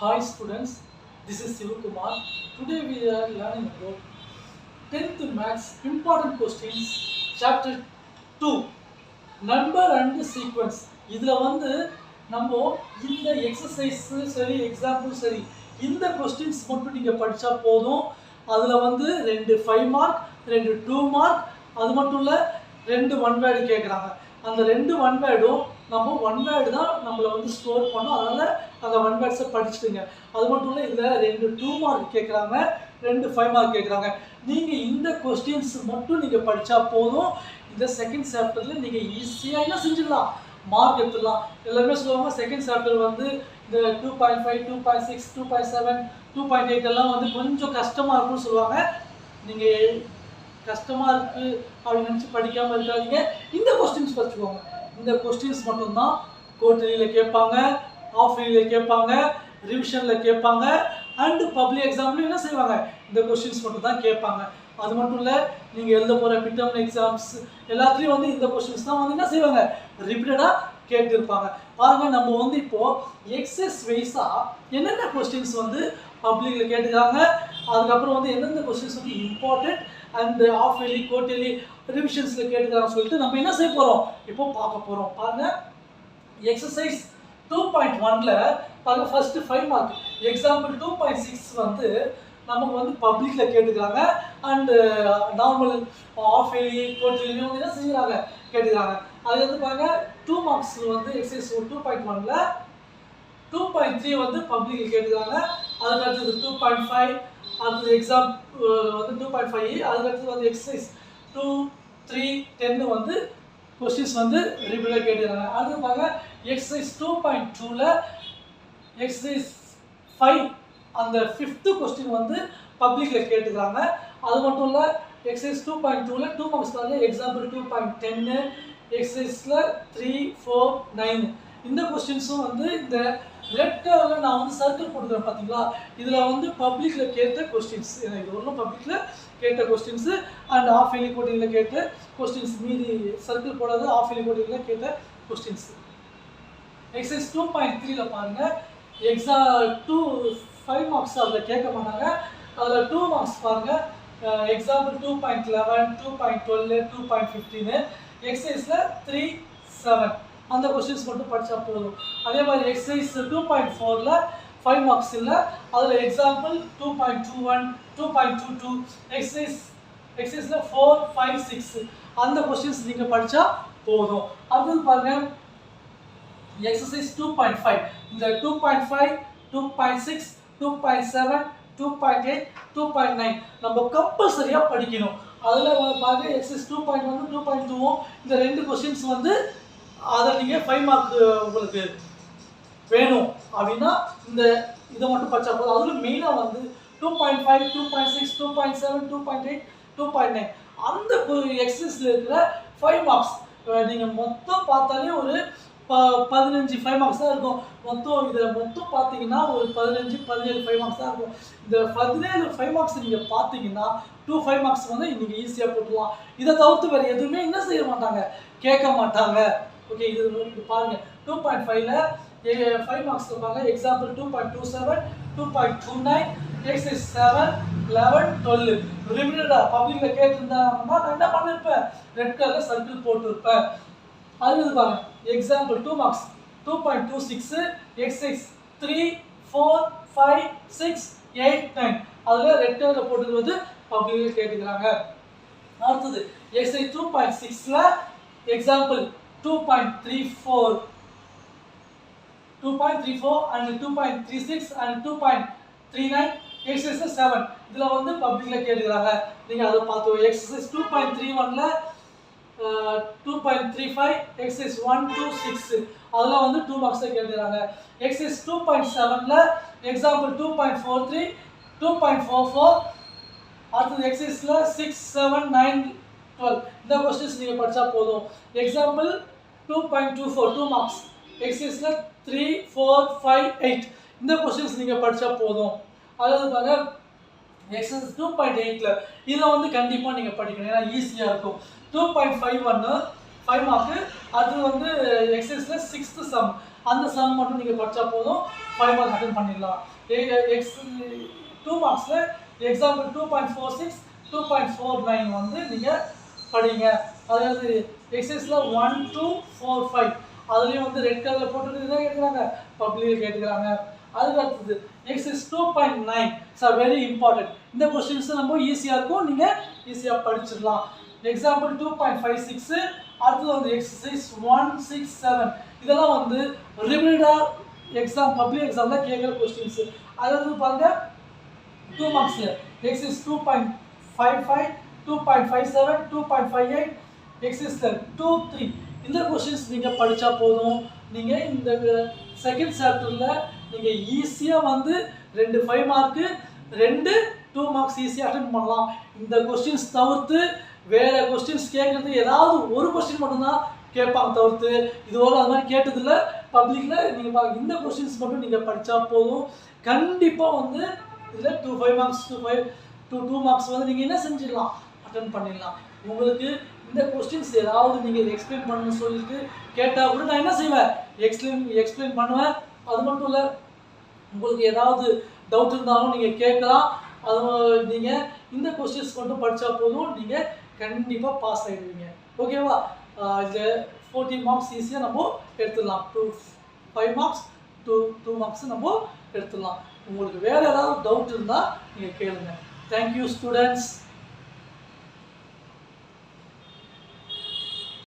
Hi students, this is Sivakumar. Today we are learning about 10th Maths important questions chapter 2 number and sequence. இதில் வந்து நம்ம இந்த exercise சரி example சரி இந்த கொஸ்டின்ஸ் மட்டும் நீங்கள் படித்தா போதும். அதில் வந்து 2 5 மார்க் 2 2 மார்க் அது மட்டும் இல்லை 2 1 வேர்டு கேட்குறாங்க. அந்த 2 1 வேர்டும் நம்ம 1 வேர்டு தான் நம்மளை வந்து ஸ்டோர் பண்ணோம். அதனால் அந்த 1 வேர்ட்ஸை படிச்சுட்டுங்க. அது மட்டும் இல்லை இதில் 2 2 மார்க் கேட்குறாங்க, 2 5 மார்க் கேட்குறாங்க. நீங்கள் இந்த கொஸ்டின்ஸ் மட்டும் நீங்கள் படித்தா போதும். இந்த செகண்ட் சாப்டரில் நீங்கள் ஈஸியாக என்ன செஞ்சிடலாம், மார்க் எடுத்துடலாம். எல்லாருமே சொல்லுவாங்க செகண்ட் சாப்டர் வந்து இந்த 2.5 2.6 2.7 2.8 எல்லாம் வந்து கொஞ்சம் கஷ்டமாக இருக்கும்னு சொல்லுவாங்க. நீங்கள் கஷ்டமாக இருக்குது அப்படின்னு நினச்சி படிக்காமல் இருக்காதீங்க. இந்த கொஸ்டின்ஸ் படிச்சுக்கோங்க. இந்த கொஸ்டின்ஸ் மட்டும்தான் குவார்டர்லியில் கேட்பாங்க, ஆஃப் இயர்லியில் கேட்பாங்க, ரிவிஷனில் கேட்பாங்க, அண்டு பப்ளிக் எக்ஸாம்லையும் என்ன செய்வாங்க, இந்த கொஸ்டின்ஸ் மட்டும் தான் கேட்பாங்க. அது மட்டும் இல்லை நீங்கள் எழுத போகிற மிட்டம் எக்ஸாம்ஸ் எல்லாத்துலேயும் வந்து இந்த கொஸ்டின்ஸ் தான் வந்து என்ன செய்வாங்க, ரிப்பீட்டடாக கேட்டுருப்பாங்க. பாருங்கள், நம்ம வந்து இப்போது எக்ஸஸ் வைஸாக என்னென்ன கொஸ்டின்ஸ் வந்து பப்ளிக்கில் கேட்டுக்கிறாங்க, அதுக்கப்புறம் வந்து எந்தெந்த கொஸ்டின்ஸ் வந்து important and half yearly quarterly ரிவிஷன்ஸில் கேட்டுக்கிறாங்கன்னு சொல்லிட்டு நம்ம என்ன செய்ய போகிறோம், இப்போ பார்க்க போகிறோம். பாருங்கள், எக்ஸசைஸ் 2.1ல் பாருங்கள் ஃபஸ்ட்டு 5 மார்க் எக்ஸாம்பிள் 2.6 வந்து நமக்கு வந்து பப்ளிக்கில் கேட்டுக்கிறாங்க. அண்டு நார்மல் ஆஃப் இயர்லி குவார்டர்லியும் வந்து என்ன செஞ்சுக்கிறாங்க, கேட்டுக்கிறாங்க. அது வந்து பாருங்கள் 2 மார்க்ஸ் வந்து எக்ஸசைஸ் 2.1ல் 2.3 வந்து பப்ளிக்கில் கேட்டுக்கிறாங்க. அதுக்கு அடுத்தது 2.5, அடுத்தது எக்ஸாம் வந்து 2.5, அதுக்கு அடுத்தது வந்து எக்ஸசைஸ் 2 3 10 வந்து கொஸ்டின்ஸ் வந்து ரிப்பீட்டாக கேட்டுக்கிறாங்க. அடுத்து பாருங்கள் எக்ஸசைஸ் 2.2ல் எக்ஸசைஸ் 5 அந்த 5th கொஸ்டின் வந்து பப்ளிக்கில் கேட்டுக்கிறாங்க. அது மட்டும் இல்லை எக்ஸசைஸ் 2.2ல் 2 மார்க்ஸ் பாருங்கள் எக்ஸாம்பிள் 2.10 எக்ஸசைஸில் 3 4 9 இந்த கொஸ்டின்ஸும் வந்து இந்த ரெட் கலரில் நான் வந்து சர்க்கிள் போட்டுக்கிறேன் பார்த்தீங்களா, இதில் வந்து பப்ளிக்கில் கேட்ட கொஸ்டின்ஸ். இது ஒன்றும் பப்ளிக்கில் கேட்ட கொஸ்டின்ஸு அண்ட் ஆஃப் இயர்லி குவார்டர்லியில் கேட்ட கொஸ்டின்ஸ். மீதி சர்க்கிள் போடாத ஆஃப் இயர்லி குவார்டர்லியில் கேட்ட கொஸ்டின்ஸ். எக்ஸசைஸ் 2.3ல் பாருங்கள் எக்ஸாம் 5 மார்க்ஸ் அதில் கேட்க மாட்டாங்க. அதில் 2 மார்க்ஸ் பாருங்கள் எக்ஸாம்பிள் 2.11 2.12 2.15 எக்ஸசைஸில் 3 7 அந்த கொஸ்டின்ஸ் மட்டும் படித்தா போதும். அதே மாதிரி எக்ஸசைஸ் 2.4ல் 5 மார்க்ஸ் இல்லை, அதில் எக்ஸாம்பிள் 2.21 2.22 எக்ஸசைஸில் 4 5 6 அந்த கொஸ்டின்ஸ் நீங்கள் படித்தா போதும். அடுத்தது பாருங்கள் எக்ஸசைஸ் 2.5 இந்த 2.5 2.6 2.7 2.8 2.9 நம்ம கம்பல்சரியாக படிக்கணும். அதில் பாருங்கள் எக்ஸசைஸ் 2.1 2.2 இந்த 2 கொஸ்டின்ஸ் வந்து அதை நீங்கள் 5 மார்க் உங்களுக்கு வேணும் அப்படின்னா இந்த இதை மட்டும் படித்தா போதும். அதில் மெயினாக வந்து 2.5 2.6 2.7 2.8 2.9 அந்த எக்ஸசைஸில் இருக்கிற 5 மார்க்ஸ் நீங்கள் மொத்தம் பார்த்தாலே ஒரு 15 5 மார்க்ஸ் தான் இருக்கும். இதில் மொத்தம் பார்த்தீங்கன்னா ஒரு 15 17 5 மார்க்ஸ் தான் இருக்கும். இந்த 17 5 மார்க்ஸ் நீங்கள் பார்த்தீங்கன்னா 2 5 மார்க்ஸ் வந்து நீங்கள் ஈஸியாக போட்டுடலாம். இதை தவிர்த்து வேறு எதுவுமே என்ன செய்ய மாட்டாங்க, கேட்க மாட்டாங்க. ஓகே, இது பாருங்கள் 2.5ல் 5 மார்க்ஸ் பாருங்கள் எக்ஸாம்பிள் 2.27 2.29 எக்ஸசைஸ் 7 11 12 ரிப்பீட்டடாக பப்ளிக்கில் கேட்டுருந்தாங்கன்னா நான் என்ன பண்ணியிருப்பேன், ரெட் கலரில் சர்க்கிள் போட்டுருப்பேன். அது பாருங்கள் எக்ஸாம்பிள் 2 மார்க்ஸ் 2.26 எக்ஸசைஸ் 3 4 5 6 8 9 அதில் ரெட் கலரில் போட்டுருவது பப்ளிக்கில் கேட்டுக்கிறாங்க. அடுத்தது எக்ஸசைஸ் 2.6ல் எக்ஸாம்பிள் 2.34 and 2.36 and 2.39 எக்ஸசைஸ் 7 இதில் வந்து பப்ளிக்கில் கேட்டுக்கிறாங்க. நீங்கள் அதை பார்த்து எக்ஸசைஸ் 2.31ல் 2.35 எக்ஸசைஸ் 1 2 6 அதில் வந்து 2 மார்க்ஸை கேட்டுக்கிறாங்க. எக்ஸசைஸ் 2.7ல் எக்ஸாம்பிள் 2.43 2.44 அடுத்தது எக்ஸசைஸில் 6 7 9 12 இந்த கொஸ்டின்ஸ் நீங்கள் படித்தா போதும். எக்ஸாம்பிள் 2.24 2 மார்க்ஸ் எக்ஸசைஸில் 3 4 5 8 இந்த கொஸ்டின்ஸ் நீங்கள் படித்தா போதும். அதாவது பாருங்கள் எக்ஸசைஸ் 2.8ல் இதில் வந்து கண்டிப்பாக நீங்கள் படிக்கணும், ஏன்னா ஈஸியாக இருக்கும். 2.51 5 மார்க்கு அடுத்தது வந்து எக்ஸசைஸில் 6th சம் அந்த சம் மட்டும் நீங்கள் படித்தா போதும் 5 மார்க்ஸ் அட்டன் பண்ணிடலாம். எக்ஸ் 2 மார்க்ஸில் எக்ஸாம்பிள் 2.46 2.49 வந்து நீங்கள் படிங்க. அதாவது எக்ஸசைஸில் 1 2 4 5 அதுலேயும் வந்து ரெட் கலரில் போட்டு இதான் கேட்குறாங்க, பப்ளிக் கேட்டுக்கிறாங்க. அதுக்கு அடுத்தது எக்ஸசைஸ் 2.9 சார் வெரி இம்பார்ட்டன்ட். இந்த கொஸ்டின்ஸ் நம்ம ஈஸியாக இருக்கும், நீங்கள் ஈஸியாக படிச்சிடலாம். எக்ஸாம்பிள் 2.56 அடுத்தது வந்து எக்ஸசைஸ் 167 இதெல்லாம் வந்து ரிப்பீட்டடாக எக்ஸாம் பப்ளிக் எக்ஸாமில் கேட்குற கொஸ்டின்ஸு. அதாவது பாருங்கள் 2 மார்க்ஸில் எக்ஸசைஸ் 2.55 2.57 2.58 எக்ஸசைஸில் 2 3 இந்த கொஸ்டின்ஸ் நீங்கள் படித்தா போதும். நீங்கள் இந்த செகண்ட் சாப்டரில் நீங்கள் ஈஸியாக வந்து 2 5 மார்க்கு 2 2 மார்க்ஸ் ஈஸியாக அட்டென்ட் பண்ணலாம். இந்த கொஸ்டின்ஸ் தவிர்த்து வேறு கொஸ்டின்ஸ் கேட்குறது ஏதாவது ஒரு கொஸ்டின் மட்டும்தான் கேட்பாங்க தவிர்த்து இதுவரை அது மாதிரி கேட்டதில்லை பப்ளிக்கில். நீங்கள் இந்த கொஸ்டின்ஸ் மட்டும் நீங்கள் படித்தா போதும். கண்டிப்பாக வந்து இதில் 2 5 மார்க்ஸ் 2 மார்க்ஸ் வந்து நீங்கள் என்ன செஞ்சிடலாம், அட்டன் பண்ணிடலாம். உங்களுக்கு இந்த கொஸ்டின்ஸ் ஏதாவது நீங்கள் எக்ஸ்பிளைன் பண்ணணும்னு சொல்லிட்டு கேட்டால் கூட நான் என்ன செய்வேன், எக்ஸ்பிளைன் பண்ணுவேன். அது மட்டும் இல்லை, உங்களுக்கு ஏதாவது டவுட் இருந்தாலும் நீங்கள் கேட்கலாம். அது நீங்கள் இந்த கொஸ்டின்ஸ் மட்டும் படித்தா போதும், நீங்கள் கண்டிப்பாக பாஸ் ஆகிடுவீங்க. ஓகேவா? இதில் 14 மார்க்ஸ் ஈஸியாக நம்ம எடுத்துடலாம். 5 மார்க்ஸ் 2 மார்க்ஸ் நம்ம எடுத்துடலாம். உங்களுக்கு வேறு ஏதாவது டவுட் இருந்தால் நீங்கள் கேளுங்க. Thank you students.